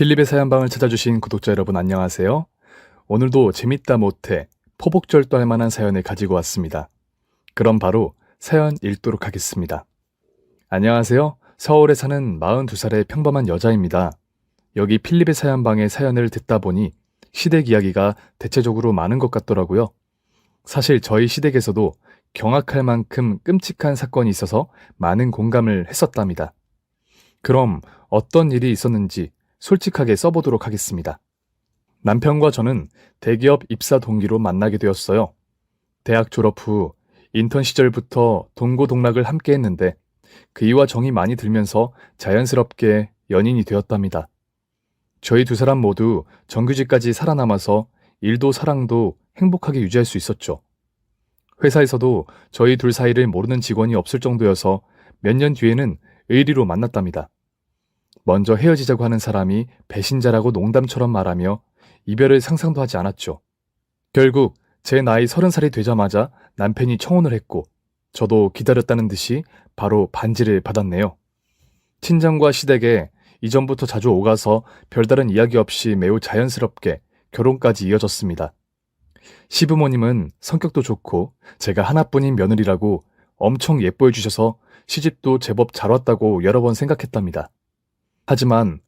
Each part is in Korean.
필립의 사연방을 찾아주신 구독자 여러분 안녕하세요. 오늘도 재밌다 못해 포복절도 할 만한 사연을 가지고 왔습니다. 그럼 바로 사연 읽도록 하겠습니다. 안녕하세요. 서울에 사는 42살의 평범한 여자입니다. 여기 필립의 사연방의 사연을 듣다 보니 시댁 이야기가 대체적으로 많은 것 같더라고요. 사실 저희 시댁에서도 경악할 만큼 끔찍한 사건이 있어서 많은 공감을 했었답니다. 그럼 어떤 일이 있었는지 솔직하게 써보도록 하겠습니다. 남편과 저는 대기업 입사 동기로 만나게 되었어요. 대학 졸업 후 인턴 시절부터 동고동락을 함께 했는데 그이와 정이 많이 들면서 자연스럽게 연인이 되었답니다. 저희 두 사람 모두 정규직까지 살아남아서 일도 사랑도 행복하게 유지할 수 있었죠. 회사에서도 저희 둘 사이를 모르는 직원이 없을 정도여서 몇 년 뒤에는 의리로 만났답니다. 먼저 헤어지자고 하는 사람이 배신자라고 농담처럼 말하며 이별을 상상도 하지 않았죠. 결국 제 나이 30살이 되자마자 남편이 청혼을 했고 저도 기다렸다는 듯이 바로 반지를 받았네요. 친정과 시댁에 이전부터 자주 오가서 별다른 이야기 없이 매우 자연스럽게 결혼까지 이어졌습니다. 시부모님은 성격도 좋고 제가 하나뿐인 며느리라고 엄청 예뻐해 주셔서 시집도 제법 잘 왔다고 여러 번 생각했답니다. 하지만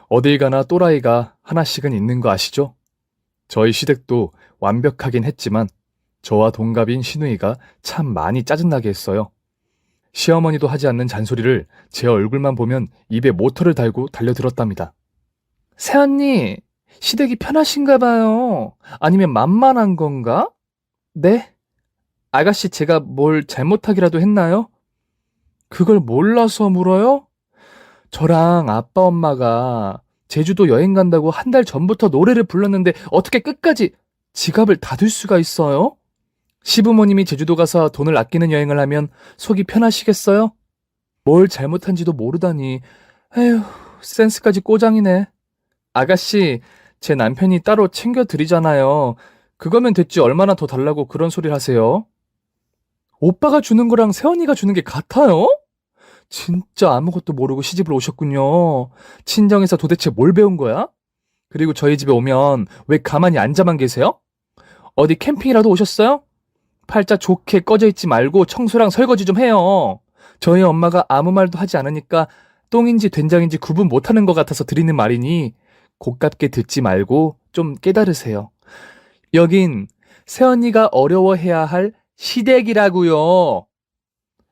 어딜 가나 또라이가 하나씩은 있는 거 아시죠? 저희 시댁도 완벽하긴 했지만 저와 동갑인 시누이가 참 많이 짜증나게 했어요. 시어머니도 하지 않는 잔소리를 제 얼굴만 보면 입에 모터를 달고 달려들었답니다. 새언니, 시댁이 편하신가 봐요. 아니면 만만한 건가? 네? 아가씨 제가 뭘 잘못하기라도 했나요? 그걸 몰라서 물어요? 저랑 아빠 엄마가 제주도 여행 간다고 한 달 전부터 노래를 불렀는데 어떻게 끝까지 지갑을 닫을 수가 있어요? 시부모님이 제주도 가서 돈을 아끼는 여행을 하면 속이 편하시겠어요? 뭘 잘못한지도 모르다니. 에휴, 센스까지 꼬장이네. 아가씨, 제 남편이 따로 챙겨드리잖아요. 그거면 됐지 얼마나 더 달라고 그런 소리를 하세요? 오빠가 주는 거랑 새언니가 주는 게 같아요? 진짜 아무것도 모르고 시집을 오셨군요. 친정에서 도대체 뭘 배운 거야? 그리고 저희 집에 오면 왜 가만히 앉아만 계세요? 어디 캠핑이라도 오셨어요? 팔자 좋게 꺼져 있지 말고 청소랑 설거지 좀 해요. 저희 엄마가 아무 말도 하지 않으니까 똥인지 된장인지 구분 못하는 것 같아서 드리는 말이니 고깝게 듣지 말고 좀 깨달으세요. 여긴 새언니가 어려워해야 할 시댁이라고요.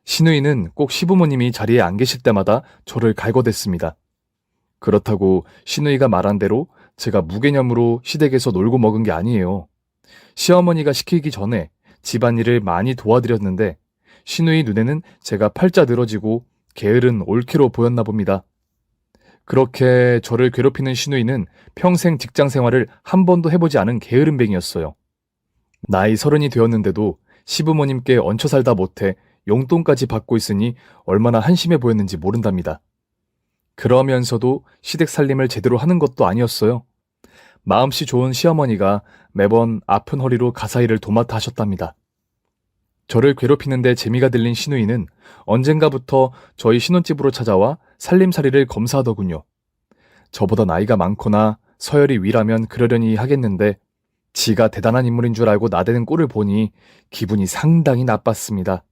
시누이는 꼭 시부모님이 자리에 안 계실 때마다 저를 갈궈댔습니다. 그렇다고 시누이가 말한 대로 제가 무개념으로 시댁에서 놀고 먹은 게 아니에요. 시어머니가 시키기 전에 집안일을 많이 도와드렸는데 시누이 눈에는 제가 팔자 늘어지고 게으른 올케로 보였나 봅니다. 그렇게 저를 괴롭히는 시누이는 평생 직장 생활을 한 번도 해보지 않은 게으름뱅이였어요. 나이 30이 되었는데도 시부모님께 얹혀 살다 못해 용돈까지 받고 있으니 얼마나 한심해 보였는지 모른답니다. 그러면서도 시댁 살림을 제대로 하는 것도 아니었어요. 마음씨 좋은 시어머니가 매번 아픈 허리로 가사일을 도맡아 하셨답니다. 저를 괴롭히는데 재미가 들린 시누이는 언젠가부터 저희 신혼집으로 찾아와 살림살이를 검사하더군요. 저보다 나이가 많거나 서열이 위라면 그러려니 하겠는데 지가 대단한 인물인 줄 알고 나대는 꼴을 보니 기분이 상당히 나빴습니다.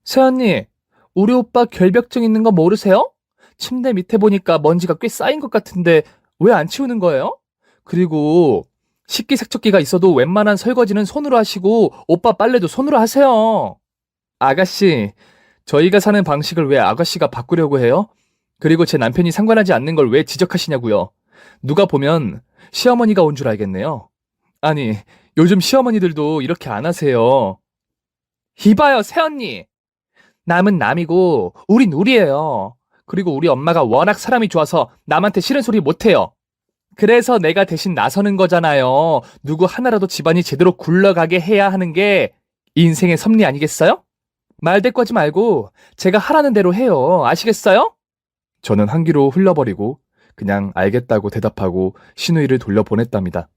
새언니, 우리 오빠 결벽증 있는 거 모르세요? 침대 밑에 보니까 먼지가 꽤 쌓인 것 같은데 왜 안 치우는 거예요? 그리고 식기세척기가 있어도 웬만한 설거지는 손으로 하시고 오빠 빨래도 손으로 하세요. 아가씨, 저희가 사는 방식을 왜 아가씨가 바꾸려고 해요? 그리고 제 남편이 상관하지 않는 걸 왜 지적하시냐고요. 누가 보면 시어머니가 온 줄 알겠네요. 아니, 요즘 시어머니들도 이렇게 안 하세요. 이봐요, 새언니. 남은 남이고 우린 우리예요. 그리고 우리 엄마가 워낙 사람이 좋아서 남한테 싫은 소리 못해요. 그래서 내가 대신 나서는 거잖아요. 누구 하나라도 집안이 제대로 굴러가게 해야 하는 게 인생의 섭리 아니겠어요? 말대꾸하지 말고 제가 하라는 대로 해요. 아시겠어요? 저는 한 귀로 흘려버리고 그냥 알겠다고 대답하고 시누이를 돌려보냈답니다.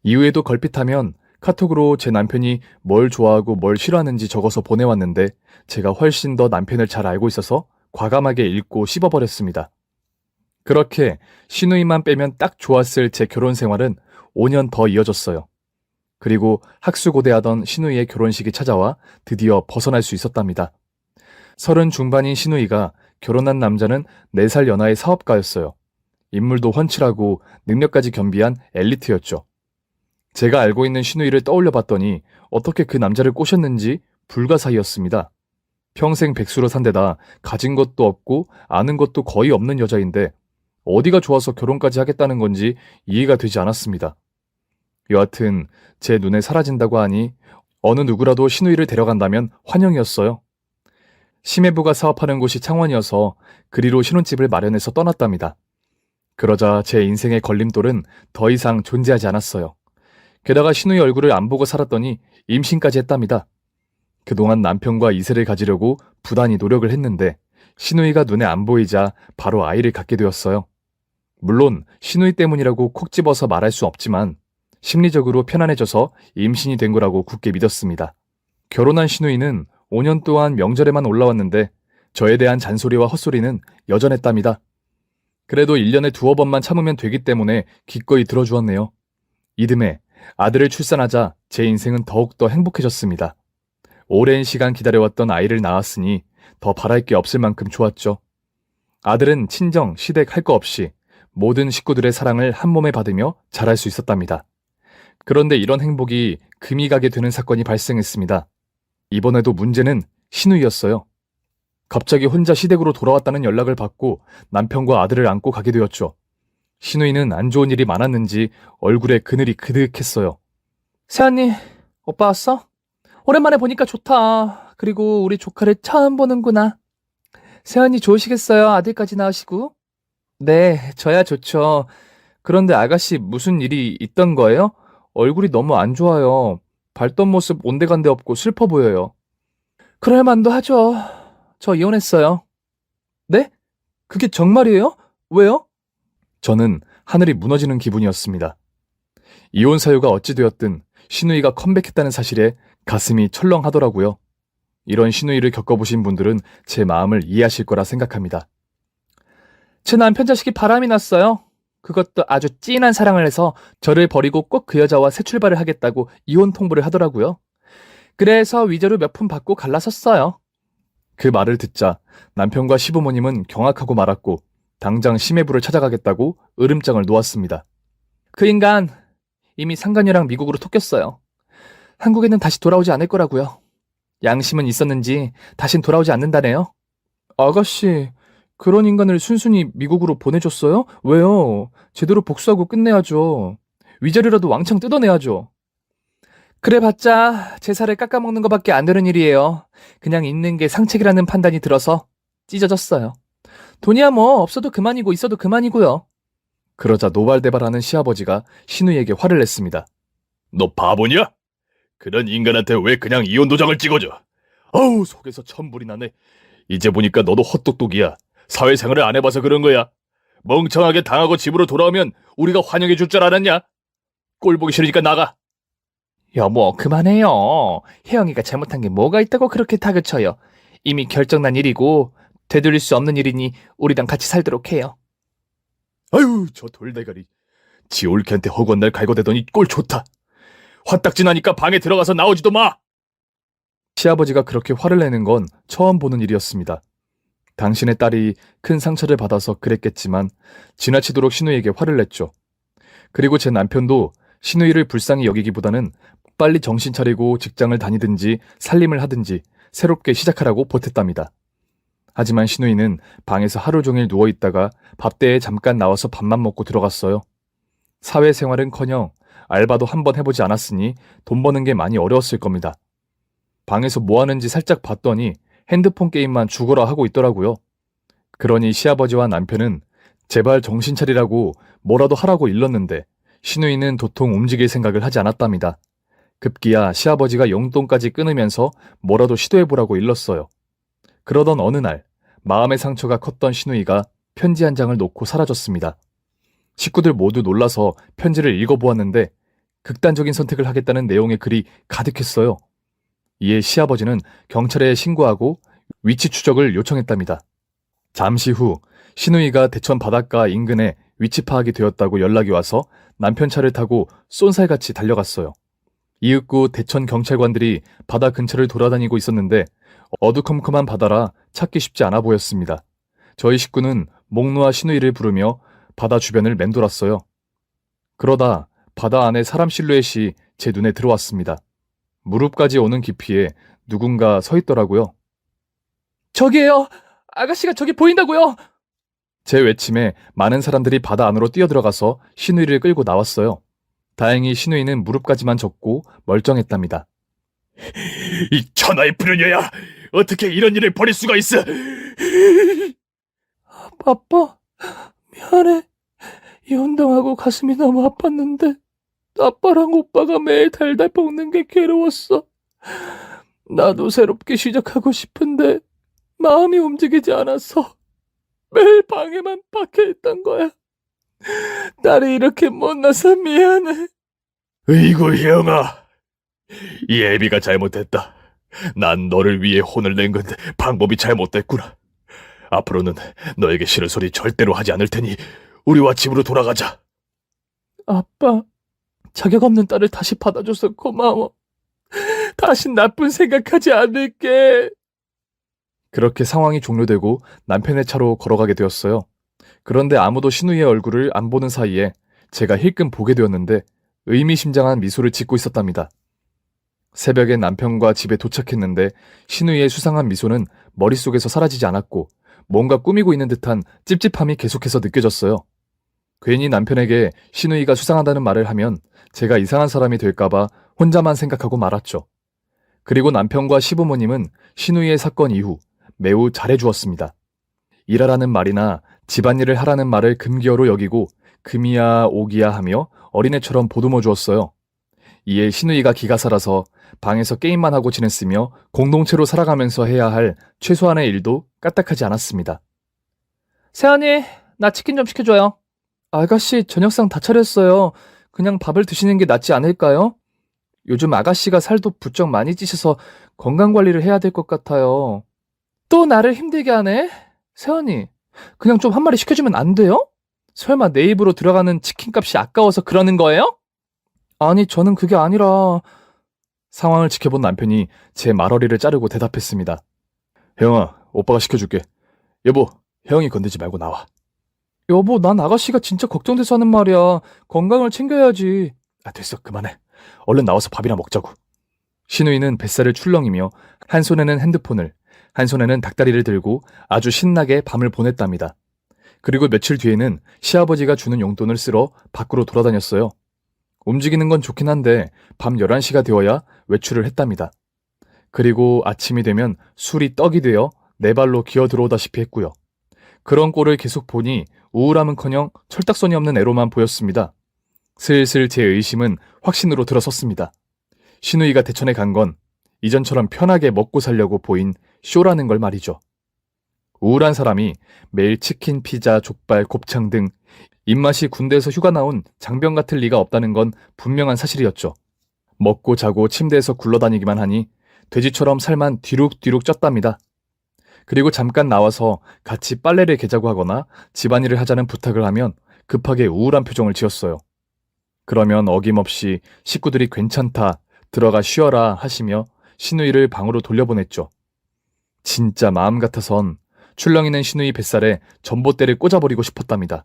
이후에도 걸핏하면 카톡으로 제 남편이 뭘 좋아하고 뭘 싫어하는지 적어서 보내왔는데 제가 훨씬 더 남편을 잘 알고 있어서 과감하게 읽고 씹어버렸습니다. 그렇게 시누이만 빼면 딱 좋았을 제 결혼 생활은 5년 더 이어졌어요. 그리고 학수고대하던 시누이의 결혼식이 찾아와 드디어 벗어날 수 있었답니다. 30 중반인 시누이가 결혼한 남자는 4살 연하의 사업가였어요. 인물도 훤칠하고 능력까지 겸비한 엘리트였죠. 제가 알고 있는 시누이를 떠올려 봤더니 어떻게 그 남자를 꼬셨는지 불가사의였습니다. 평생 백수로 산 데다 가진 것도 없고 아는 것도 거의 없는 여자인데 어디가 좋아서 결혼까지 하겠다는 건지 이해가 되지 않았습니다. 여하튼 제 눈에 사라진다고 하니 어느 누구라도 시누이를 데려간다면 환영이었어요. 심해부가 사업하는 곳이 창원이어서 그리로 신혼집을 마련해서 떠났답니다. 그러자 제 인생의 걸림돌은 더 이상 존재하지 않았어요. 게다가 시누이 얼굴을 안 보고 살았더니 임신까지 했답니다. 그동안 남편과 이세를 가지려고 부단히 노력을 했는데 시누이가 눈에 안 보이자 바로 아이를 갖게 되었어요. 물론 시누이 때문이라고 콕 집어서 말할 수 없지만 심리적으로 편안해져서 임신이 된 거라고 굳게 믿었습니다. 결혼한 시누이는 5년 동안 명절에만 올라왔는데 저에 대한 잔소리와 헛소리는 여전했답니다. 그래도 1년에 2번만 참으면 되기 때문에 기꺼이 들어주었네요. 이듬해 아들을 출산하자 제 인생은 더욱더 행복해졌습니다. 오랜 시간 기다려왔던 아이를 낳았으니 더 바랄 게 없을 만큼 좋았죠. 아들은 친정, 시댁 할 거 없이 모든 식구들의 사랑을 한 몸에 받으며 자랄 수 있었답니다. 그런데 이런 행복이 금이 가게 되는 사건이 발생했습니다. 이번에도 문제는 시누이였어요. 갑자기 혼자 시댁으로 돌아왔다는 연락을 받고 남편과 아들을 안고 가게 되었죠. 시누이는 안 좋은 일이 많았는지 얼굴에 그늘이 그득했어요. 세아님, 오빠 왔어? 오랜만에 보니까 좋다. 그리고 우리 조카를 처음 보는구나. 세아님 좋으시겠어요? 아들까지 낳으시고. 네, 저야 좋죠. 그런데 아가씨 무슨 일이 있던 거예요? 얼굴이 너무 안 좋아요. 밝던 모습 온데간데 없고 슬퍼 보여요. 그럴 만도 하죠. 저 이혼했어요. 네? 그게 정말이에요? 왜요? 저는 하늘이 무너지는 기분이었습니다. 이혼 사유가 어찌 되었든 시누이가 컴백했다는 사실에 가슴이 철렁하더라고요. 이런 시누이를 겪어보신 분들은 제 마음을 이해하실 거라 생각합니다. 제 남편 자식이 바람이 났어요. 그것도 아주 찐한 사랑을 해서 저를 버리고 꼭 그 여자와 새 출발을 하겠다고 이혼 통보를 하더라고요. 그래서 위자료 몇 푼 받고 갈라섰어요. 그 말을 듣자 남편과 시부모님은 경악하고 말았고 당장 심해부를 찾아가겠다고 으름장을 놓았습니다. 그 인간 이미 상간녀랑 미국으로 톡겼어요. 한국에는 다시 돌아오지 않을 거라고요. 양심은 있었는지 다신 돌아오지 않는다네요. 아가씨, 그런 인간을 순순히 미국으로 보내줬어요? 왜요? 제대로 복수하고 끝내야죠. 위자료라도 왕창 뜯어내야죠. 그래봤자 제사를 깎아먹는 것밖에 안 되는 일이에요. 그냥 있는 게 상책이라는 판단이 들어서 찢어졌어요. 돈이야 뭐 없어도 그만이고 있어도 그만이고요. 그러자 노발대발하는 시아버지가 시누이에게 화를 냈습니다. 너 바보냐? 그런 인간한테 왜 그냥 이혼 도장을 찍어줘? 어우, 속에서 천불이 나네. 이제 보니까 너도 헛똑똑이야. 사회생활을 안 해봐서 그런 거야. 멍청하게 당하고 집으로 돌아오면 우리가 환영해 줄 줄 알았냐? 꼴 보기 싫으니까 나가. 여보, 그만해요. 혜영이가 잘못한 게 뭐가 있다고 그렇게 다그쳐요. 이미 결정난 일이고 되돌릴 수 없는 일이니 우리랑 같이 살도록 해요. 아유, 저 돌대가리. 지 올케한테 허구한 날 갈고대더니 꼴 좋다. 화딱지 나니까 방에 들어가서 나오지도 마. 시아버지가 그렇게 화를 내는 건 처음 보는 일이었습니다. 당신의 딸이 큰 상처를 받아서 그랬겠지만 지나치도록 시누이에게 화를 냈죠. 그리고 제 남편도 시누이를 불쌍히 여기기보다는 빨리 정신 차리고 직장을 다니든지 살림을 하든지 새롭게 시작하라고 보탰답니다. 하지만 시누이는 방에서 하루 종일 누워있다가 밥대에 잠깐 나와서 밥만 먹고 들어갔어요. 사회생활은커녕 알바도 한번 해보지 않았으니 돈 버는 게 많이 어려웠을 겁니다. 방에서 뭐 하는지 살짝 봤더니 핸드폰 게임만 죽어라 하고 있더라고요. 그러니 시아버지와 남편은 제발 정신 차리라고 뭐라도 하라고 일렀는데 시누이는 도통 움직일 생각을 하지 않았답니다. 급기야 시아버지가 용돈까지 끊으면서 뭐라도 시도해보라고 일렀어요. 그러던 어느 날 마음의 상처가 컸던 시누이가 편지 한 장을 놓고 사라졌습니다. 식구들 모두 놀라서 편지를 읽어보았는데 극단적인 선택을 하겠다는 내용의 글이 가득했어요. 이에 시아버지는 경찰에 신고하고 위치 추적을 요청했답니다. 잠시 후 신우이가 대천 바닷가 인근에 위치 파악이 되었다고 연락이 와서 남편 차를 타고 쏜살같이 달려갔어요. 이윽고 대천 경찰관들이 바다 근처를 돌아다니고 있었는데 어두컴컴한 바다라 찾기 쉽지 않아 보였습니다. 저희 식구는 목 놓아 신우이를 부르며 바다 주변을 맴돌았어요. 그러다 바다 안에 사람 실루엣이 제 눈에 들어왔습니다. 무릎까지 오는 깊이에 누군가 서 있더라고요. 저기에요! 아가씨가 저기 보인다고요! 제 외침에 많은 사람들이 바다 안으로 뛰어들어가서 신우이를 끌고 나왔어요. 다행히 신우이는 무릎까지만 젖고 멀쩡했답니다. 이 천하의 불효녀야! 어떻게 이런 일을 벌일 수가 있어! 아빠, 미안해. 이 운동하고 가슴이 너무 아팠는데 아빠랑 오빠가 매일 달달 볶는 게 괴로웠어. 나도 새롭게 시작하고 싶은데 마음이 움직이지 않아서 매일 방에만 박혀 있던 거야. 딸이 이렇게 못나서 미안해. 으이구, 혜영아. 이 애비가 잘못했다. 난 너를 위해 혼을 낸 건데 방법이 잘못됐구나. 앞으로는 너에게 싫은 소리 절대로 하지 않을 테니 우리와 집으로 돌아가자. 아빠, 자격 없는 딸을 다시 받아줘서 고마워. 다신 나쁜 생각하지 않을게. 그렇게 상황이 종료되고 남편의 차로 걸어가게 되었어요. 그런데 아무도 신우이의 얼굴을 안 보는 사이에 제가 힐끔 보게 되었는데 의미심장한 미소를 짓고 있었답니다. 새벽에 남편과 집에 도착했는데 신우이의 수상한 미소는 머릿속에서 사라지지 않았고 뭔가 꾸미고 있는 듯한 찝찝함이 계속해서 느껴졌어요. 괜히 남편에게 신우이가 수상하다는 말을 하면 제가 이상한 사람이 될까봐 혼자만 생각하고 말았죠. 그리고 남편과 시부모님은 신우이의 사건 이후 매우 잘해주었습니다. 일하라는 말이나 집안일을 하라는 말을 금기어로 여기고 금이야 오기야 하며 어린애처럼 보듬어 주었어요. 이에 신우이가 기가 살아서 방에서 게임만 하고 지냈으며 공동체로 살아가면서 해야 할 최소한의 일도 까딱하지 않았습니다. 세연이, 나 치킨 좀 시켜줘요. 아가씨, 저녁상 다 차렸어요. 그냥 밥을 드시는 게 낫지 않을까요? 요즘 아가씨가 살도 부쩍 많이 찌셔서 건강관리를 해야 될 것 같아요. 또 나를 힘들게 하네? 세연이, 그냥 좀 한 마리 시켜주면 안 돼요? 설마 내 입으로 들어가는 치킨값이 아까워서 그러는 거예요? 아니, 저는 그게 아니라... 상황을 지켜본 남편이 제 말허리를 자르고 대답했습니다. 혜영아, 오빠가 시켜줄게. 여보, 혜영이 건들지 말고 나와. 여보, 난 아가씨가 진짜 걱정돼서 하는 말이야. 건강을 챙겨야지. 아, 됐어, 그만해. 얼른 나와서 밥이나 먹자고. 신우이는 뱃살을 출렁이며 한 손에는 핸드폰을, 한 손에는 닭다리를 들고 아주 신나게 밤을 보냈답니다. 그리고 며칠 뒤에는 시아버지가 주는 용돈을 쓰러 밖으로 돌아다녔어요. 움직이는 건 좋긴 한데 밤 11시가 되어야 외출을 했답니다. 그리고 아침이 되면 술이 떡이 되어 네 발로 기어 들어오다시피 했고요. 그런 꼴을 계속 보니 우울함은커녕 철딱선이 없는 애로만 보였습니다. 슬슬 제 의심은 확신으로 들어섰습니다. 신우이가 대천에 간 건 이전처럼 편하게 먹고 살려고 보인 쇼라는 걸 말이죠. 우울한 사람이 매일 치킨, 피자, 족발, 곱창 등 입맛이 군대에서 휴가 나온 장병 같을 리가 없다는 건 분명한 사실이었죠. 먹고 자고 침대에서 굴러다니기만 하니 돼지처럼 살만 뒤룩뒤룩 쪘답니다. 그리고 잠깐 나와서 같이 빨래를 개자고 하거나 집안일을 하자는 부탁을 하면 급하게 우울한 표정을 지었어요. 그러면 어김없이 식구들이 괜찮다, 들어가 쉬어라 하시며 신우이를 방으로 돌려보냈죠. 진짜 마음 같아선 출렁이는 신우이 뱃살에 전봇대를 꽂아버리고 싶었답니다.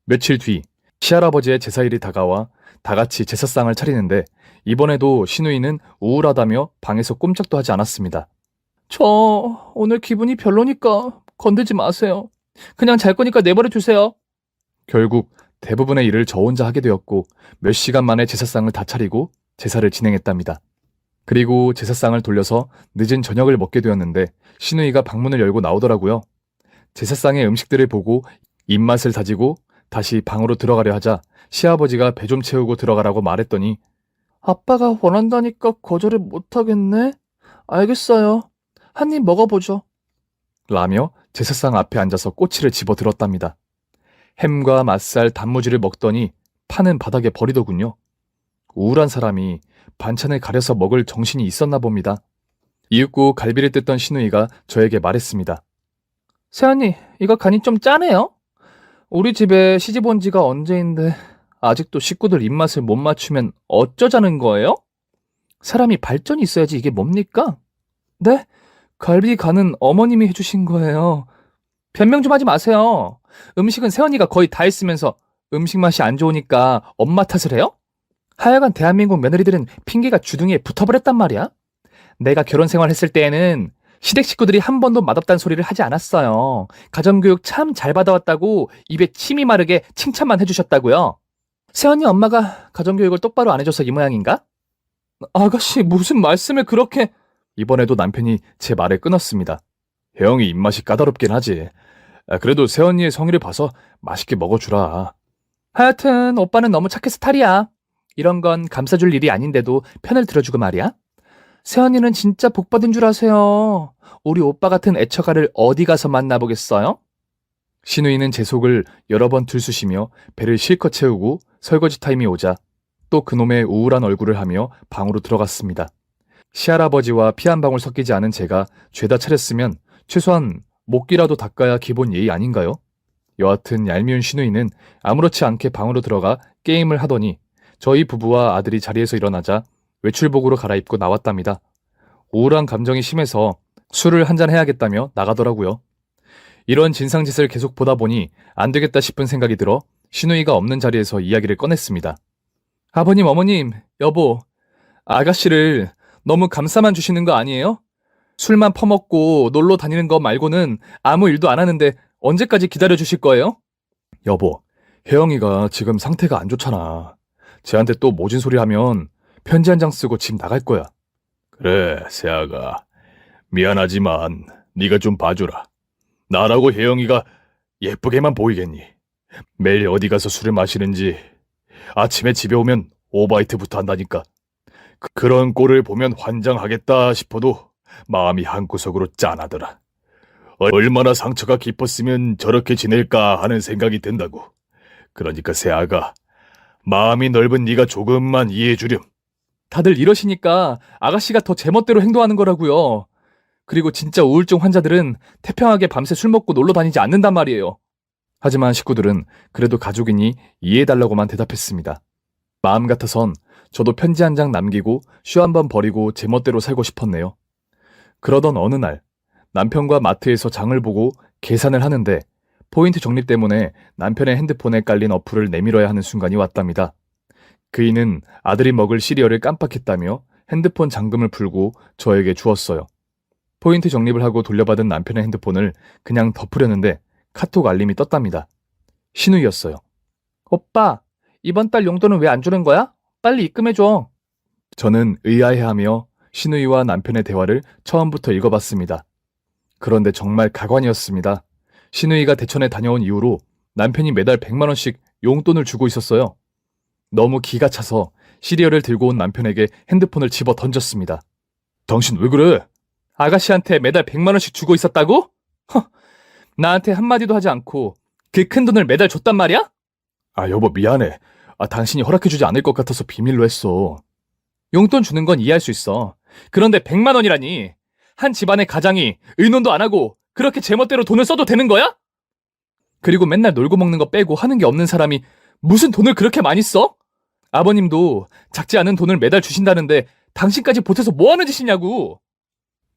며칠 뒤 시할아버지의 제사일이 다가와 다 같이 제사상을 차리는데 이번에도 신우이는 우울하다며 방에서 꼼짝도 하지 않았습니다. 저 오늘 기분이 별로니까 건들지 마세요. 그냥 잘 거니까 내버려 두세요. 결국 대부분의 일을 저 혼자 하게 되었고 몇 시간 만에 제사상을 다 차리고 제사를 진행했답니다. 그리고 제사상을 돌려서 늦은 저녁을 먹게 되었는데 신우이가 방문을 열고 나오더라고요. 제사상의 음식들을 보고 입맛을 다지고 다시 방으로 들어가려 하자 시아버지가 배 좀 채우고 들어가라고 말했더니 아빠가 원한다니까 거절을 못하겠네. 알겠어요. 한 입 먹어보죠. 라며 제사상 앞에 앉아서 꼬치를 집어들었답니다. 햄과 맛살, 단무지를 먹더니 파는 바닥에 버리더군요. 우울한 사람이 반찬을 가려서 먹을 정신이 있었나 봅니다. 이윽고 갈비를 뜯던 신우이가 저에게 말했습니다. 세연이, 이거 간이 좀 짜네요? 우리 집에 시집 온 지가 언제인데 아직도 식구들 입맛을 못 맞추면 어쩌자는 거예요? 사람이 발전이 있어야지 이게 뭡니까? 네? 갈비 간은 어머님이 해주신 거예요. 변명 좀 하지 마세요. 음식은 세연이가 거의 다 했으면서 음식 맛이 안 좋으니까 엄마 탓을 해요? 하여간 대한민국 며느리들은 핑계가 주둥이에 붙어버렸단 말이야. 내가 결혼 생활했을 때에는 시댁 식구들이 한 번도 맛없다는 소리를 하지 않았어요. 가정교육 참 잘 받아왔다고 입에 침이 마르게 칭찬만 해주셨다고요. 세연이 엄마가 가정교육을 똑바로 안 해줘서 이 모양인가? 아가씨, 무슨 말씀을 그렇게... 이번에도 남편이 제 말을 끊었습니다. 혜영이 입맛이 까다롭긴 하지. 그래도 새언니의 성의를 봐서 맛있게 먹어주라. 하여튼 오빠는 너무 착해서 탈이야. 이런 건 감싸줄 일이 아닌데도 편을 들어주고 말이야. 세연이는 진짜 복 받은 줄 아세요. 우리 오빠 같은 애처가를 어디 가서 만나보겠어요? 신우이는 제 속을 여러 번 들쑤시며 배를 실컷 채우고 설거지 타임이 오자 또 그놈의 우울한 얼굴을 하며 방으로 들어갔습니다. 시할아버지와 피 한 방울 섞이지 않은 제가 죄다 차렸으면 최소한 목기라도 닦아야 기본 예의 아닌가요? 여하튼 얄미운 신우이는 아무렇지 않게 방으로 들어가 게임을 하더니 저희 부부와 아들이 자리에서 일어나자 외출복으로 갈아입고 나왔답니다. 우울한 감정이 심해서 술을 한잔 해야겠다며 나가더라고요. 이런 진상짓을 계속 보다 보니 안 되겠다 싶은 생각이 들어 신우이가 없는 자리에서 이야기를 꺼냈습니다. 아버님, 어머님, 여보, 아가씨를 너무 감싸만 주시는 거 아니에요? 술만 퍼먹고 놀러 다니는 거 말고는 아무 일도 안 하는데 언제까지 기다려 주실 거예요? 여보, 혜영이가 지금 상태가 안 좋잖아. 쟤한테 또 모진 소리 하면 편지 한 장 쓰고 집 나갈 거야. 그래, 세아가. 미안하지만 네가 좀 봐주라. 나라고 혜영이가 예쁘게만 보이겠니? 매일 어디 가서 술을 마시는지 아침에 집에 오면 오바이트부터 한다니까. 그런 꼴을 보면 환장하겠다 싶어도 마음이 한구석으로 짠하더라. 얼마나 상처가 깊었으면 저렇게 지낼까 하는 생각이 든다고. 그러니까 세아가 마음이 넓은 네가 조금만 이해해 주렴. 다들 이러시니까 아가씨가 더 제멋대로 행동하는 거라고요. 그리고 진짜 우울증 환자들은 태평하게 밤새 술 먹고 놀러 다니지 않는단 말이에요. 하지만 식구들은 그래도 가족이니 이해해달라고만 대답했습니다. 마음 같아선 저도 편지 한 장 남기고 쉬 한 번 버리고 제멋대로 살고 싶었네요. 그러던 어느 날 남편과 마트에서 장을 보고 계산을 하는데 포인트 적립 때문에 남편의 핸드폰에 깔린 어플을 내밀어야 하는 순간이 왔답니다. 그이는 아들이 먹을 시리얼을 깜빡했다며 핸드폰 잠금을 풀고 저에게 주었어요. 포인트 적립을 하고 돌려받은 남편의 핸드폰을 그냥 덮으려는데 카톡 알림이 떴답니다. 신우이였어요. 오빠, 이번 달 용돈은 왜 안 주는 거야? 빨리 입금해줘. 저는 의아해하며 신우이와 남편의 대화를 처음부터 읽어봤습니다. 그런데 정말 가관이었습니다. 신우이가 대천에 다녀온 이후로 남편이 매달 100만 원씩 용돈을 주고 있었어요. 너무 기가 차서 시리얼을 들고 온 남편에게 핸드폰을 집어 던졌습니다. 당신 왜 그래? 아가씨한테 매달 100만 원씩 주고 있었다고? 나한테 한마디도 하지 않고 그 큰 돈을 매달 줬단 말이야? 여보 미안해. 당신이 허락해주지 않을 것 같아서 비밀로 했어. 용돈 주는 건 이해할 수 있어. 그런데 100만 원이라니. 한 집안의 가장이 의논도 안 하고 그렇게 제멋대로 돈을 써도 되는 거야? 그리고 맨날 놀고 먹는 거 빼고 하는 게 없는 사람이 무슨 돈을 그렇게 많이 써? 아버님도 작지 않은 돈을 매달 주신다는데 당신까지 보태서 뭐 하는 짓이냐고.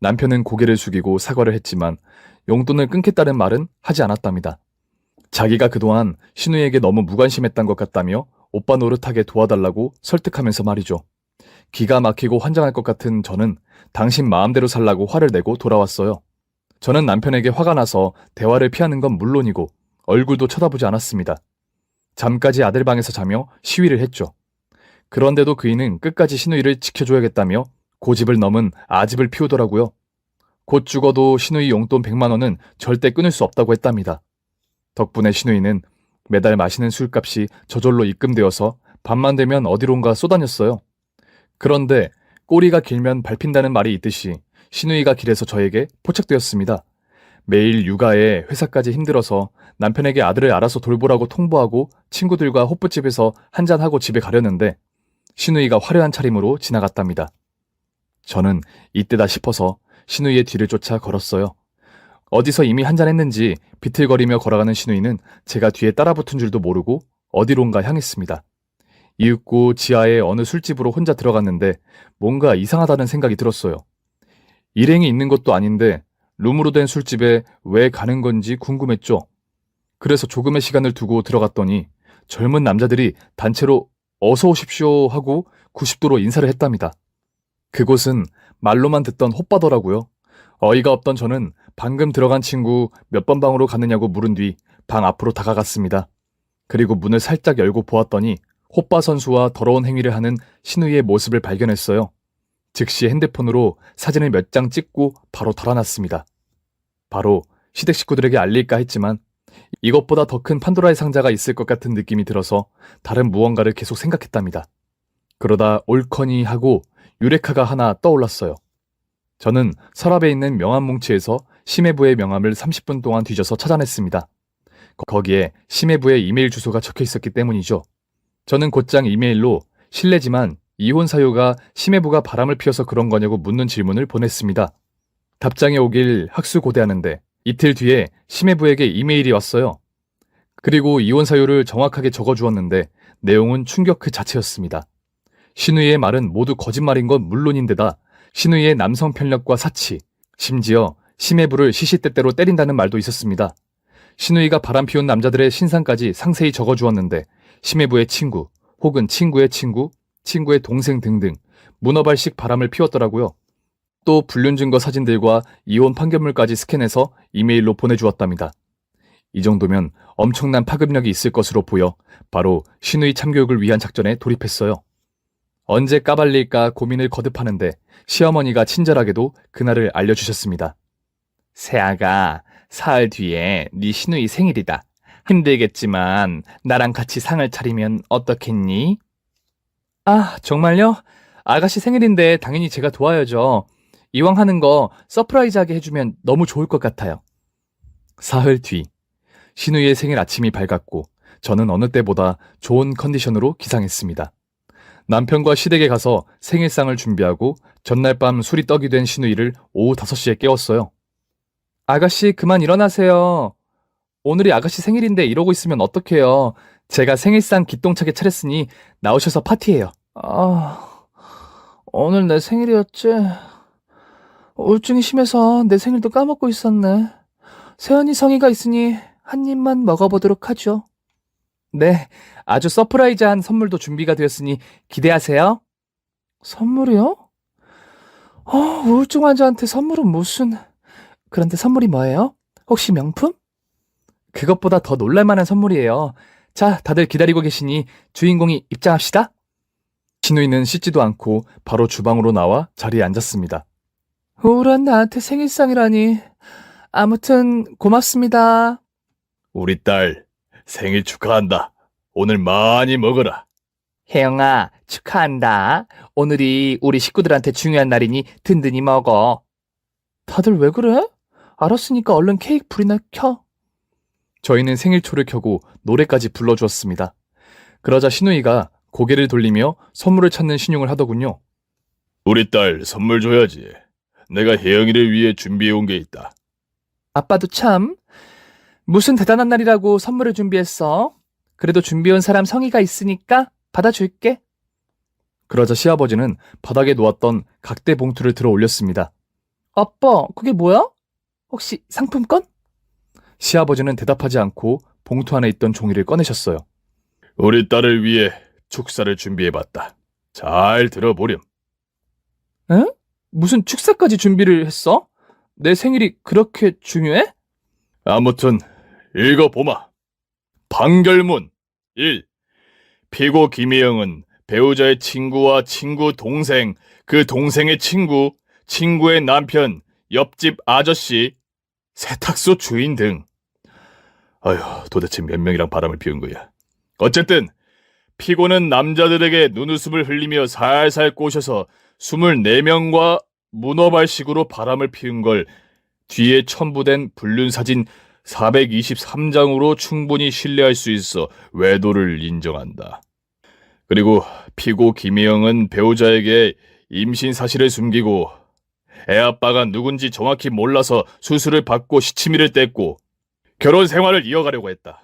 남편은 고개를 숙이고 사과를 했지만 용돈을 끊겠다는 말은 하지 않았답니다. 자기가 그동안 신우에게 너무 무관심했던 것 같다며 오빠 노릇하게 도와달라고 설득하면서 말이죠. 기가 막히고 환장할 것 같은 저는 당신 마음대로 살라고 화를 내고 돌아왔어요. 저는 남편에게 화가 나서 대화를 피하는 건 물론이고 얼굴도 쳐다보지 않았습니다. 잠까지 아들 방에서 자며 시위를 했죠. 그런데도 그이는 끝까지 신우이를 지켜줘야겠다며 고집을 넘은 아집을 피우더라고요. 곧 죽어도 신우이 용돈 100만 원은 절대 끊을 수 없다고 했답니다. 덕분에 신우이는 매달 마시는 술값이 저절로 입금되어서 밤만 되면 어디론가 쏘다녔어요. 그런데 꼬리가 길면 밟힌다는 말이 있듯이 신우이가 길에서 저에게 포착되었습니다. 매일 육아에 회사까지 힘들어서 남편에게 아들을 알아서 돌보라고 통보하고 친구들과 호프집에서 한잔하고 집에 가려는데 신우이가 화려한 차림으로 지나갔답니다. 저는 이때다 싶어서 신우이의 뒤를 쫓아 걸었어요. 어디서 이미 한잔했는지 비틀거리며 걸어가는 신우이는 제가 뒤에 따라붙은 줄도 모르고 어디론가 향했습니다. 이윽고 지하의 어느 술집으로 혼자 들어갔는데 뭔가 이상하다는 생각이 들었어요. 일행이 있는 것도 아닌데 룸으로 된 술집에 왜 가는 건지 궁금했죠. 그래서 조금의 시간을 두고 들어갔더니 젊은 남자들이 단체로 어서 오십시오 하고 90도로 인사를 했답니다. 그곳은 말로만 듣던 호빠더라고요. 어이가 없던 저는 방금 들어간 친구 몇 번 방으로 갔느냐고 물은 뒤 방 앞으로 다가갔습니다. 그리고 문을 살짝 열고 보았더니 호빠 선수와 더러운 행위를 하는 신우이의 모습을 발견했어요. 즉시 핸드폰으로 사진을 몇 장 찍고 바로 달아났습니다. 바로 시댁 식구들에게 알릴까 했지만 이것보다 더 큰 판도라의 상자가 있을 것 같은 느낌이 들어서 다른 무언가를 계속 생각했답니다. 그러다 옳거니 하고 유레카가 하나 떠올랐어요. 저는 서랍에 있는 명함 뭉치에서 심해부의 명함을 30분 동안 뒤져서 찾아냈습니다. 거기에 심해부의 이메일 주소가 적혀 있었기 때문이죠. 저는 곧장 이메일로 실례지만 이혼 사유가 심해부가 바람을 피워서 그런 거냐고 묻는 질문을 보냈습니다. 답장이 오길 학수고대하는데 이틀 뒤에 심해부에게 이메일이 왔어요. 그리고 이혼 사유를 정확하게 적어주었는데 내용은 충격 그 자체였습니다. 신우이의 말은 모두 거짓말인 건 물론인데다 신우이의 남성 편력과 사치, 심지어 심해부를 시시때때로 때린다는 말도 있었습니다. 신우이가 바람 피운 남자들의 신상까지 상세히 적어주었는데 심해부의 친구, 혹은 친구의 친구, 친구의 동생 등등 문어발식 바람을 피웠더라고요. 또 불륜 증거 사진들과 이혼 판결문까지 스캔해서 이메일로 보내주었답니다. 이 정도면 엄청난 파급력이 있을 것으로 보여 바로 신우이 참교육을 위한 작전에 돌입했어요. 언제 까발릴까 고민을 거듭하는데 시어머니가 친절하게도 그날을 알려주셨습니다. 새아가 사흘 뒤에 네 신우이 생일이다. 힘들겠지만 나랑 같이 상을 차리면 어떻겠니? 아, 정말요? 아가씨 생일인데 당연히 제가 도와야죠. 이왕 하는 거 서프라이즈하게 해주면 너무 좋을 것 같아요. 사흘 뒤, 신우이의 생일 아침이 밝았고 저는 어느 때보다 좋은 컨디션으로 기상했습니다. 남편과 시댁에 가서 생일상을 준비하고 전날 밤 술이 떡이 된 신우이를 오후 5시에 깨웠어요. 아가씨 그만 일어나세요. 오늘이 아가씨 생일인데 이러고 있으면 어떡해요. 제가 생일상 기똥차게 차렸으니 나오셔서 파티해요. 아, 오늘 내 생일이었지? 우울증이 심해서 내 생일도 까먹고 있었네. 세연이 성의가 있으니 한 입만 먹어보도록 하죠. 네, 아주 서프라이즈한 선물도 준비가 되었으니 기대하세요. 선물이요? 우울증 환자한테 선물은 무슨... 그런데 선물이 뭐예요? 혹시 명품? 그것보다 더 놀랄만한 선물이에요. 자, 다들 기다리고 계시니 주인공이 입장합시다. 신우이는 씻지도 않고 바로 주방으로 나와 자리에 앉았습니다. 우울한 나한테 생일상이라니. 아무튼 고맙습니다. 우리 딸 생일 축하한다. 오늘 많이 먹어라. 혜영아, 축하한다. 오늘이 우리 식구들한테 중요한 날이니 든든히 먹어. 다들 왜 그래? 알았으니까 얼른 케이크 불이나 켜. 저희는 생일초를 켜고 노래까지 불러주었습니다. 그러자 신우이가 고개를 돌리며 선물을 찾는 신용을 하더군요. 우리 딸 선물 줘야지. 내가 혜영이를 위해 준비해온 게 있다. 아빠도 참. 무슨 대단한 날이라고 선물을 준비했어. 그래도 준비해온 사람 성의가 있으니까 받아줄게. 그러자 시아버지는 바닥에 놓았던 각대 봉투를 들어 올렸습니다. 아빠, 그게 뭐야? 혹시 상품권? 시아버지는 대답하지 않고 봉투 안에 있던 종이를 꺼내셨어요. 우리 딸을 위해 축사를 준비해봤다. 잘 들어보렴. 에? 무슨 축사까지 준비를 했어? 내 생일이 그렇게 중요해? 아무튼 읽어보마. 판결문 1. 피고 김혜영은 배우자의 친구와 친구 동생, 그 동생의 친구, 친구의 남편, 옆집 아저씨, 세탁소 주인 등. 아휴, 도대체 몇 명이랑 바람을 피운 거야. 어쨌든 피고는 남자들에게 눈웃음을 흘리며 살살 꼬셔서 24명과 문어발식으로 바람을 피운 걸 뒤에 첨부된 불륜 사진 423장으로 충분히 신뢰할 수 있어 외도를 인정한다. 그리고 피고 김혜영은 배우자에게 임신 사실을 숨기고 애아빠가 누군지 정확히 몰라서 수술을 받고 시치미를 뗐고 결혼 생활을 이어가려고 했다.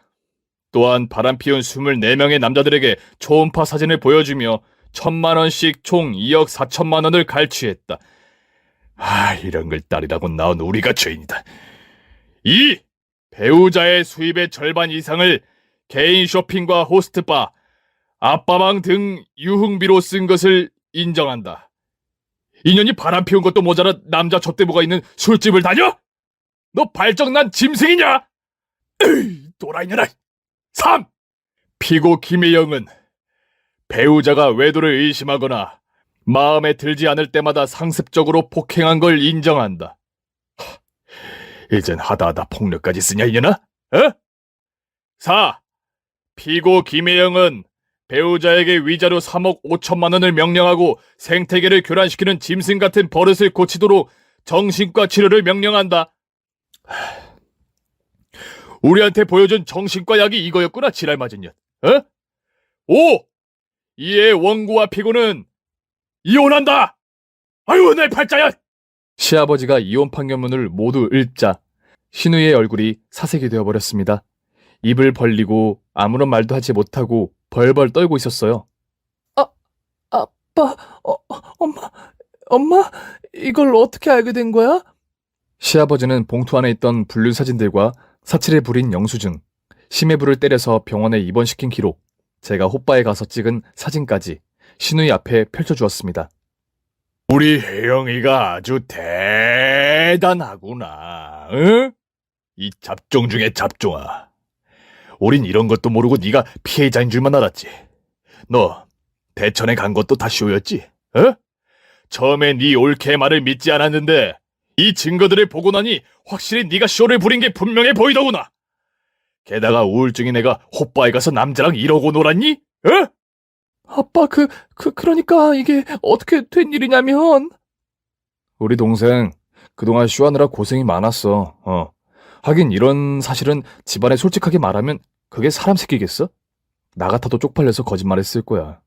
또한 바람피운 24명의 남자들에게 초음파 사진을 보여주며 1,000만 원씩 총 2억 4천만 원을 갈취했다. 이런 걸 딸이라고 낳은 우리가 죄인이다. 2. 배우자의 수입의 절반 이상을 개인 쇼핑과 호스트바, 아빠방 등 유흥비로 쓴 것을 인정한다. 인연이 바람 피운 것도 모자라 남자 젖대부가 있는 술집을 다녀? 너 발정난 짐승이냐? 또라이년아. 3. 피고 김혜영은 배우자가 외도를 의심하거나 마음에 들지 않을 때마다 상습적으로 폭행한 걸 인정한다. 이젠 하다하다 폭력까지 쓰냐 이년아? 4. 피고 김혜영은 배우자에게 위자료 3억 5천만 원을 명령하고 생태계를 교란시키는 짐승 같은 버릇을 고치도록 정신과 치료를 명령한다. 우리한테 보여준 정신과 약이 이거였구나, 지랄 맞은 년. 5. 이에 원고와 피고는 이혼한다. 아유, 내 팔자야. 시아버지가 이혼 판결문을 모두 읽자 신우이의 얼굴이 사색이 되어버렸습니다. 입을 벌리고 아무런 말도 하지 못하고 벌벌 떨고 있었어요. 아빠, 엄마, 이걸 어떻게 알게 된 거야? 시아버지는 봉투 안에 있던 불륜 사진들과 사치를 부린 영수증, 심해부를 때려서 병원에 입원시킨 기록, 제가 호빠에 가서 찍은 사진까지 신우이 앞에 펼쳐주었습니다. 우리 혜영이가 아주 대단하구나. 응? 이 잡종 중에 잡종아. 우린 이런 것도 모르고 네가 피해자인 줄만 알았지. 너 대천에 간 것도 다 쇼였지? 처음에 네 올케 말을 믿지 않았는데 이 증거들을 보고 나니 확실히 네가 쇼를 부린 게 분명해 보이더구나. 게다가 우울증인 애가 호빠에 가서 남자랑 이러고 놀았니? 아빠, 그러니까 이게 어떻게 된 일이냐면. 우리 동생 그동안 쇼하느라 고생이 많았어. 하긴 이런 사실은 집안에 솔직하게 말하면 그게 사람 새끼겠어? 나 같아도 쪽팔려서 거짓말했을 거야.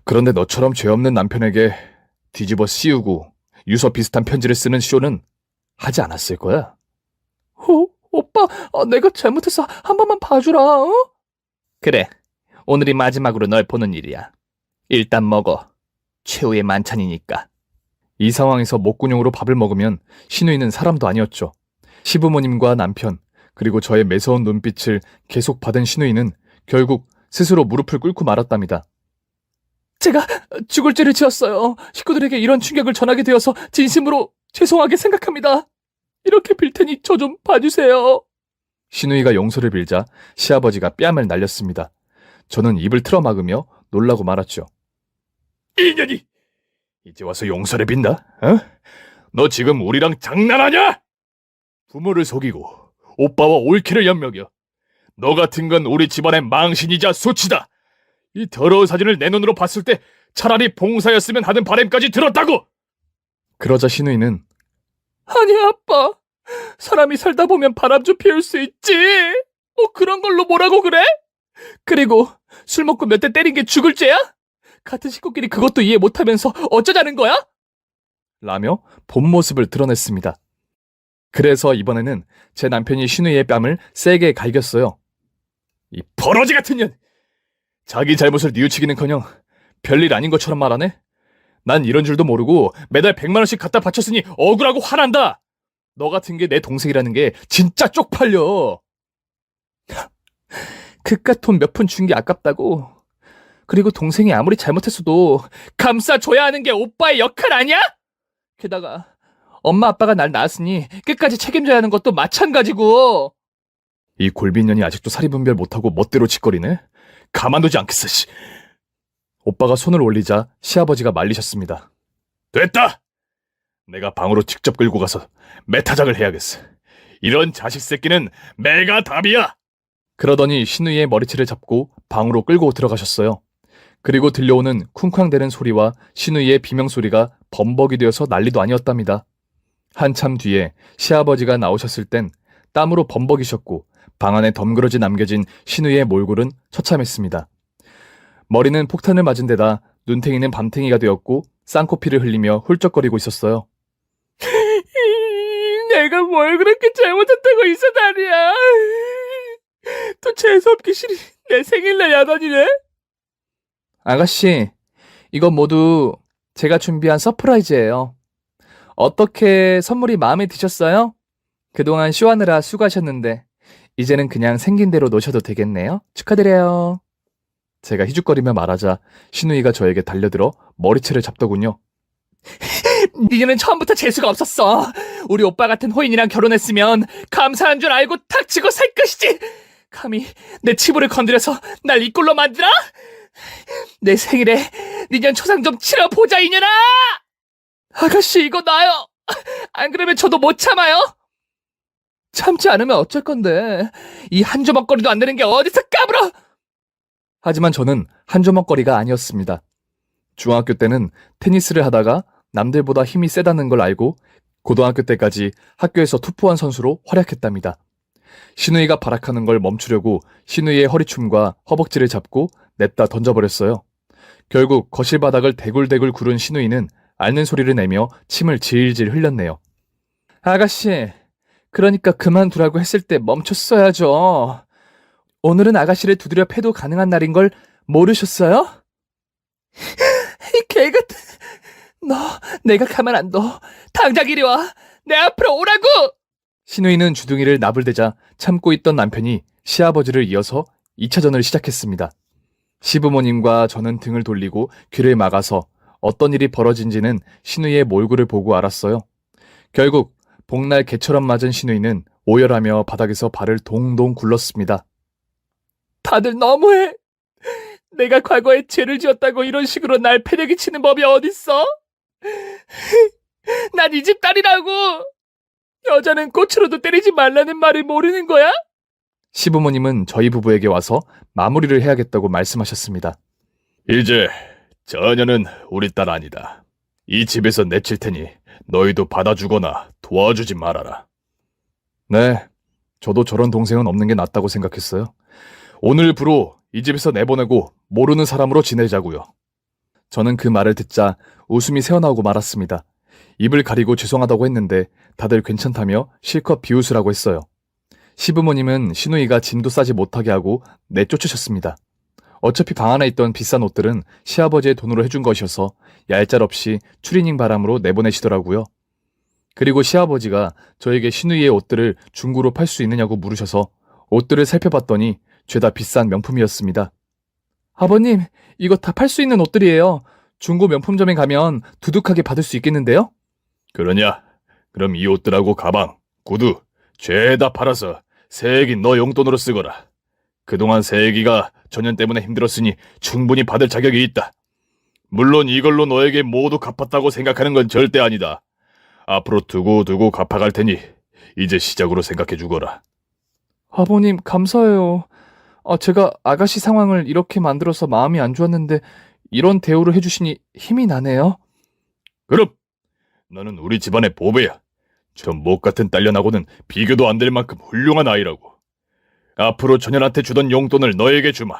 그런데 너처럼 죄 없는 남편에게 뒤집어 씌우고 유서 비슷한 편지를 쓰는 쇼는 하지 않았을 거야. 오빠, 내가 잘못해서 한 번만 봐주라, 그래, 오늘이 마지막으로 널 보는 일이야. 일단 먹어. 최후의 만찬이니까. 이 상황에서 목구녕으로 밥을 먹으면 신우이는 사람도 아니었죠. 시부모님과 남편, 그리고 저의 매서운 눈빛을 계속 받은 신우이는 결국 스스로 무릎을 꿇고 말았답니다. 제가 죽을 죄를 지었어요. 식구들에게 이런 충격을 전하게 되어서 진심으로 죄송하게 생각합니다. 이렇게 빌 테니 저 좀 봐주세요. 신우이가 용서를 빌자 시아버지가 뺨을 날렸습니다. 저는 입을 틀어막으며 놀라고 말았죠. 이년이 이제 와서 용서를 빈다? 너 지금 우리랑 장난하냐? 부모를 속이고 오빠와 올케를 엿먹여. 너 같은 건 우리 집안의 망신이자 수치다. 이 더러운 사진을 내 눈으로 봤을 때 차라리 봉사였으면 하는 바람까지 들었다고. 그러자 신우이는 아니, 아빠. 사람이 살다 보면 바람 좀 피울 수 있지. 뭐 그런 걸로 뭐라고 그래? 그리고 술 먹고 몇 대 때린 게 죽을 죄야? 같은 식구끼리 그것도 이해 못하면서 어쩌자는 거야? 라며 본 모습을 드러냈습니다. 그래서 이번에는 제 남편이 신우이의 뺨을 세게 갈겼어요. 이 버러지 같은 년! 자기 잘못을 뉘우치기는커녕 별일 아닌 것처럼 말하네? 난 이런 줄도 모르고 매달 100만 원씩 갖다 바쳤으니 억울하고 화난다! 너 같은 게 내 동생이라는 게 진짜 쪽팔려! 그깟 돈 몇 푼 준 게 아깝다고. 그리고 동생이 아무리 잘못했어도 감싸줘야 하는 게 오빠의 역할 아니야? 게다가 엄마 아빠가 날 낳았으니 끝까지 책임져야 하는 것도 마찬가지고. 이 골빈년이 아직도 사리분별 못하고 멋대로 짓거리네? 가만두지 않겠어, 씨. 오빠가 손을 올리자 시아버지가 말리셨습니다. 됐다! 내가 방으로 직접 끌고 가서 매타작을 해야겠어. 이런 자식 새끼는 내가 답이야! 그러더니 신우이의 머리채를 잡고 방으로 끌고 들어가셨어요. 그리고 들려오는 쿵쾅대는 소리와 신우이의 비명소리가 범벅이 되어서 난리도 아니었답니다. 한참 뒤에 시아버지가 나오셨을 땐 땀으로 범벅이셨고 방 안에 덩그러지 남겨진 신우이의 몰골은 처참했습니다. 머리는 폭탄을 맞은 데다 눈탱이는 밤탱이가 되었고 쌍코피를 흘리며 훌쩍거리고 있었어요. 내가 뭘 그렇게 잘못했다고 이 사단이야. 또 재수없기 싫이 내 생일날 야단이네. 아가씨, 이건 모두 제가 준비한 서프라이즈예요. 어떻게 선물이 마음에 드셨어요? 그동안 쇼하느라 수고하셨는데 이제는 그냥 생긴 대로 노셔도 되겠네요. 축하드려요. 제가 희죽거리며 말하자 신우이가 저에게 달려들어 머리채를 잡더군요. 니는 처음부터 재수가 없었어. 우리 오빠 같은 호인이랑 결혼했으면 감사한 줄 알고 닥치고 살 것이지. 감히 내 치부를 건드려서 날 이 꼴로 만들어? 내 생일에 니년 초상 좀 치러보자 이년아! 아가씨 이거 놔요. 안 그러면 저도 못 참아요. 참지 않으면 어쩔 건데 이 한 조목거리도 안 되는 게 어디서 까불어. 하지만 저는 한 조목거리가 아니었습니다. 중학교 때는 테니스를 하다가 남들보다 힘이 세다는 걸 알고 고등학교 때까지 학교에서 투포한 선수로 활약했답니다. 신우이가 발악하는 걸 멈추려고 신우이의 허리춤과 허벅지를 잡고 냅다 던져버렸어요. 결국 거실 바닥을 대굴대굴 구른 신우이는 앓는 소리를 내며 침을 질질 흘렸네요. 아가씨, 그러니까 그만두라고 했을 때 멈췄어야죠. 오늘은 아가씨를 두드려 패도 가능한 날인 걸 모르셨어요? 이 개같은... 너 내가 가만 안 둬. 당장 이리 와. 내 앞으로 오라고! 신우이는 주둥이를 나불대자 참고 있던 남편이 시아버지를 이어서 2차전을 시작했습니다. 시부모님과 저는 등을 돌리고 귀를 막아서 어떤 일이 벌어진지는 신우이의 몰골을 보고 알았어요. 결국 복날 개처럼 맞은 신우이는 오열하며 바닥에서 발을 동동 굴렀습니다. 다들 너무해. 내가 과거에 죄를 지었다고 이런 식으로 날 패대기 치는 법이 어딨어? 난 이 집 딸이라고. 여자는 꽃으로도 때리지 말라는 말을 모르는 거야? 시부모님은 저희 부부에게 와서 마무리를 해야겠다고 말씀하셨습니다. 이제 저녀는 우리 딸 아니다. 이 집에서 내칠 테니 너희도 받아주거나 도와주지 말아라. 네, 저도 저런 동생은 없는 게 낫다고 생각했어요. 오늘부로 이 집에서 내보내고 모르는 사람으로 지내자고요. 저는 그 말을 듣자 웃음이 새어나오고 말았습니다. 입을 가리고 죄송하다고 했는데 다들 괜찮다며 실컷 비웃으라고 했어요. 시부모님은 신우이가 짐도 싸지 못하게 하고 내쫓으셨습니다. 어차피 방 안에 있던 비싼 옷들은 시아버지의 돈으로 해준 것이어서 얄짤없이 추리닝 바람으로 내보내시더라고요. 그리고 시아버지가 저에게 신우이의 옷들을 중고로 팔 수 있느냐고 물으셔서 옷들을 살펴봤더니 죄다 비싼 명품이었습니다. 아버님, 이거 다 팔 수 있는 옷들이에요. 중고 명품점에 가면 두둑하게 받을 수 있겠는데요? 그러냐? 그럼 이 옷들하고 가방, 구두 죄다 팔아서 새애기 너 용돈으로 쓰거라. 그동안 새애기가 전년 때문에 힘들었으니 충분히 받을 자격이 있다. 물론 이걸로 너에게 모두 갚았다고 생각하는 건 절대 아니다. 앞으로 두고두고 갚아갈 테니 이제 시작으로 생각해 주거라. 아버님, 감사해요. 제가 아가씨 상황을 이렇게 만들어서 마음이 안 좋았는데 이런 대우를 해주시니 힘이 나네요. 그럼 너는 우리 집안의 보배야. 저 목 같은 딸려나고는 비교도 안 될 만큼 훌륭한 아이라고. 앞으로 전현한테 주던 용돈을 너에게 주마.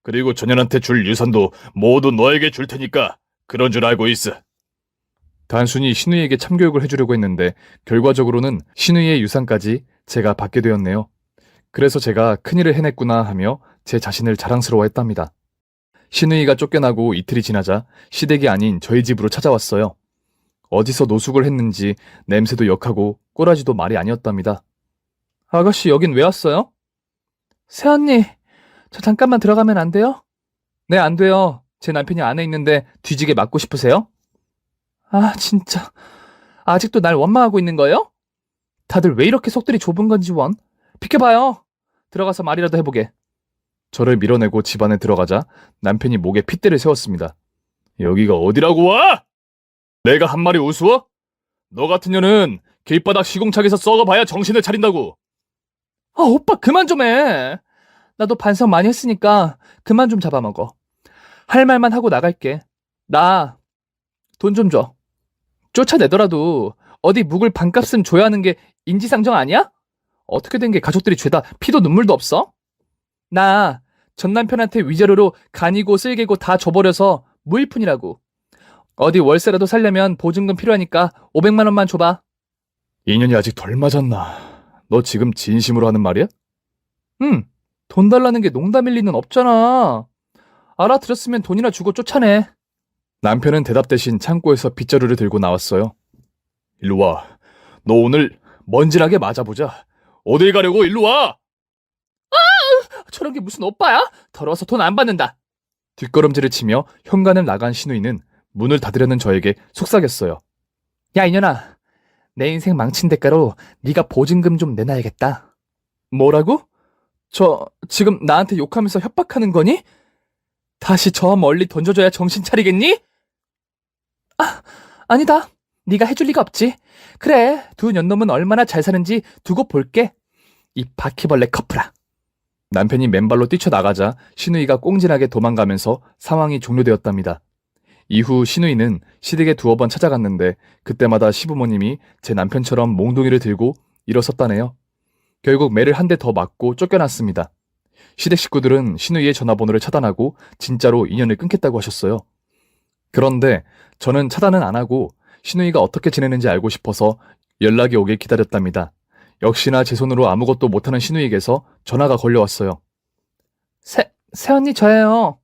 그리고 전현한테 줄 유산도 모두 너에게 줄 테니까 그런 줄 알고 있어. 단순히 신우이에게 참교육을 해주려고 했는데 결과적으로는 신우이의 유산까지 제가 받게 되었네요. 그래서 제가 큰일을 해냈구나 하며 제 자신을 자랑스러워했답니다. 신우이가 쫓겨나고 이틀이 지나자 시댁이 아닌 저희 집으로 찾아왔어요. 어디서 노숙을 했는지 냄새도 역하고 꼬라지도 말이 아니었답니다. 아가씨, 여긴 왜 왔어요? 새언니, 저 잠깐만 들어가면 안 돼요? 네, 안 돼요. 제 남편이 안에 있는데 뒤지게 맞고 싶으세요? 아, 진짜. 아직도 날 원망하고 있는 거예요? 다들 왜 이렇게 속들이 좁은 건지 원. 비켜봐요. 들어가서 말이라도 해보게. 저를 밀어내고 집 안에 들어가자 남편이 목에 핏대를 세웠습니다. 여기가 어디라고 와? 내가 한 말이 우스워? 너 같은 년은 길바닥 시궁창에서 썩어봐야 정신을 차린다고. 오빠 그만 좀 해. 나도 반성 많이 했으니까 그만 좀 잡아먹어. 할 말만 하고 나갈게. 나 돈 좀 줘. 쫓아내더라도 어디 묵을 반값은 줘야 하는 게 인지상정 아니야? 어떻게 된 게 가족들이 죄다 피도 눈물도 없어? 나 전 남편한테 위자료로 간이고 쓸개고 다 줘버려서 무일푼이라고. 어디 월세라도 살려면 보증금 필요하니까 500만 원만 줘봐. 인연이 아직 덜 맞았나? 너 지금 진심으로 하는 말이야? 돈 달라는 게 농담일 리는 없잖아. 알아들었으면 돈이나 주고 쫓아내. 남편은 대답 대신 창고에서 빗자루를 들고 나왔어요. 일로 와. 너 오늘 먼지나게 맞아보자. 어딜 가려고 일로 와! 저런 게 무슨 오빠야? 더러워서 돈 안 받는다. 뒷걸음질을 치며 현관을 나간 신우이는 문을 닫으려는 저에게 속삭였어요. 야, 이년아. 내 인생 망친 대가로 네가 보증금 좀 내놔야겠다. 뭐라고? 저 지금 나한테 욕하면서 협박하는 거니? 다시 저 멀리 던져줘야 정신 차리겠니? 아니다. 네가 해줄 리가 없지. 그래, 두 년놈은 얼마나 잘 사는지 두고 볼게. 이 바퀴벌레 커플아. 남편이 맨발로 뛰쳐나가자 신우이가 꽁진하게 도망가면서 상황이 종료되었답니다. 이후 신우이는 시댁에 두어 번 찾아갔는데 그때마다 시부모님이 제 남편처럼 몽둥이를 들고 일어섰다네요. 결국 매를 한 대 더 맞고 쫓겨났습니다. 시댁 식구들은 신우이의 전화번호를 차단하고 진짜로 인연을 끊겠다고 하셨어요. 그런데 저는 차단은 안 하고 신우이가 어떻게 지내는지 알고 싶어서 연락이 오길 기다렸답니다. 역시나 제 손으로 아무것도 못하는 신우이에게서 전화가 걸려왔어요. 새언니 저예요.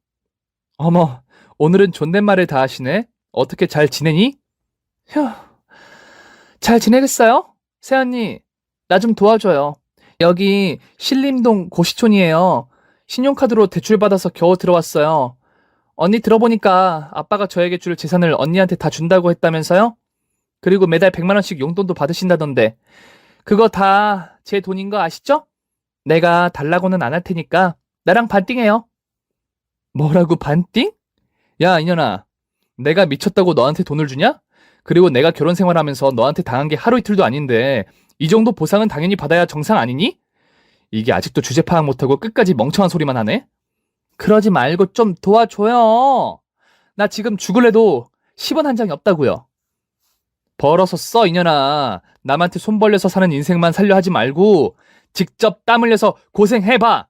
어머, 오늘은 존댓말을 다 하시네. 어떻게 잘 지내니? 휴, 잘 지내겠어요? 새언니, 나 좀 도와줘요. 여기 신림동 고시촌이에요. 신용카드로 대출받아서 겨우 들어왔어요. 언니 들어보니까 아빠가 저에게 줄 재산을 언니한테 다 준다고 했다면서요? 그리고 매달 100만 원씩 용돈도 받으신다던데 그거 다 제 돈인 거 아시죠? 내가 달라고는 안 할 테니까 나랑 반띵해요. 뭐라고 반띵? 야, 이년아. 내가 미쳤다고 너한테 돈을 주냐? 그리고 내가 결혼 생활하면서 너한테 당한 게 하루 이틀도 아닌데 이 정도 보상은 당연히 받아야 정상 아니니? 이게 아직도 주제 파악 못하고 끝까지 멍청한 소리만 하네? 그러지 말고 좀 도와줘요. 나 지금 죽을래도 10원 한 장이 없다고요. 벌어서 써, 이년아. 남한테 손 벌려서 사는 인생만 살려 하지 말고 직접 땀 흘려서 고생해봐.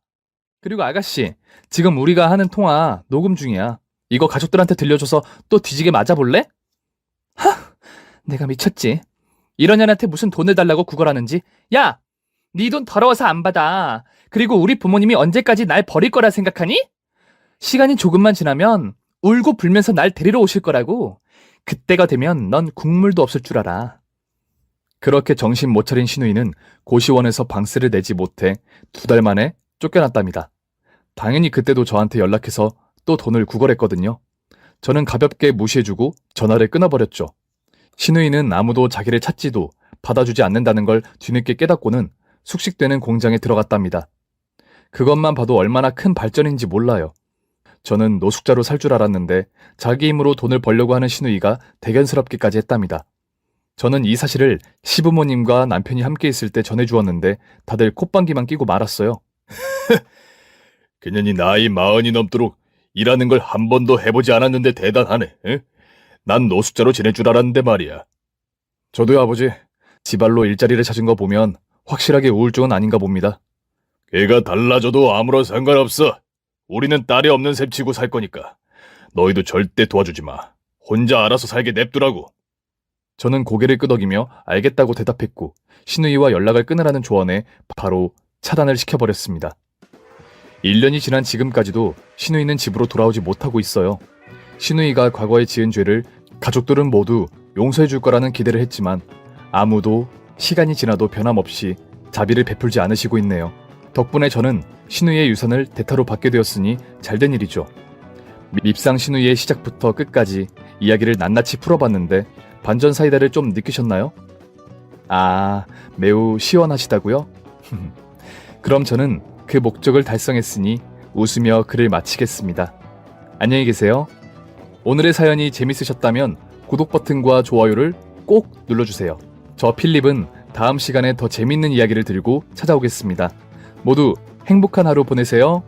그리고 아가씨, 지금 우리가 하는 통화 녹음 중이야. 이거 가족들한테 들려줘서 또 뒤지게 맞아볼래? 내가 미쳤지. 이런 년한테 무슨 돈을 달라고 구걸하는지. 야! 네 돈 더러워서 안 받아. 그리고 우리 부모님이 언제까지 날 버릴 거라 생각하니? 시간이 조금만 지나면 울고 불면서 날 데리러 오실 거라고. 그때가 되면 넌 국물도 없을 줄 알아. 그렇게 정신 못 차린 신우이는 고시원에서 방세를 내지 못해 2달 만에 쫓겨났답니다. 당연히 그때도 저한테 연락해서 또 돈을 구걸했거든요. 저는 가볍게 무시해주고 전화를 끊어버렸죠. 신우이는 아무도 자기를 찾지도 받아주지 않는다는 걸 뒤늦게 깨닫고는 숙식되는 공장에 들어갔답니다. 그것만 봐도 얼마나 큰 발전인지 몰라요. 저는 노숙자로 살 줄 알았는데 자기 힘으로 돈을 벌려고 하는 신우이가 대견스럽기까지 했답니다. 저는 이 사실을 시부모님과 남편이 함께 있을 때 전해주었는데 다들 콧방귀만 끼고 말았어요. 그년이 나이 40이 넘도록 일하는 걸 한 번도 해보지 않았는데 대단하네. 응? 난 노숙자로 지낼 줄 알았는데 말이야. 저도요, 아버지. 지발로 일자리를 찾은 거 보면 확실하게 우울증은 아닌가 봅니다. 걔가 달라져도 아무런 상관없어. 우리는 딸이 없는 셈 치고 살 거니까. 너희도 절대 도와주지 마. 혼자 알아서 살게 냅두라고. 저는 고개를 끄덕이며 알겠다고 대답했고 신우이와 연락을 끊으라는 조언에 바로 차단을 시켜버렸습니다. 1년이 지난 지금까지도 신우이는 집으로 돌아오지 못하고 있어요. 신우이가 과거에 지은 죄를 가족들은 모두 용서해 줄 거라는 기대를 했지만 아무도 시간이 지나도 변함없이 자비를 베풀지 않으시고 있네요. 덕분에 저는 신우이의 유산을 대타로 받게 되었으니 잘된 일이죠. 밉상 신우이의 시작부터 끝까지 이야기를 낱낱이 풀어봤는데 반전 사이다를 좀 느끼셨나요? 아, 매우 시원하시다고요? 그럼 저는 그 목적을 달성했으니 웃으며 글을 마치겠습니다. 안녕히 계세요. 오늘의 사연이 재밌으셨다면 구독 버튼과 좋아요를 꼭 눌러주세요. 저 필립은 다음 시간에 더 재밌는 이야기를 들고 찾아오겠습니다. 모두 행복한 하루 보내세요.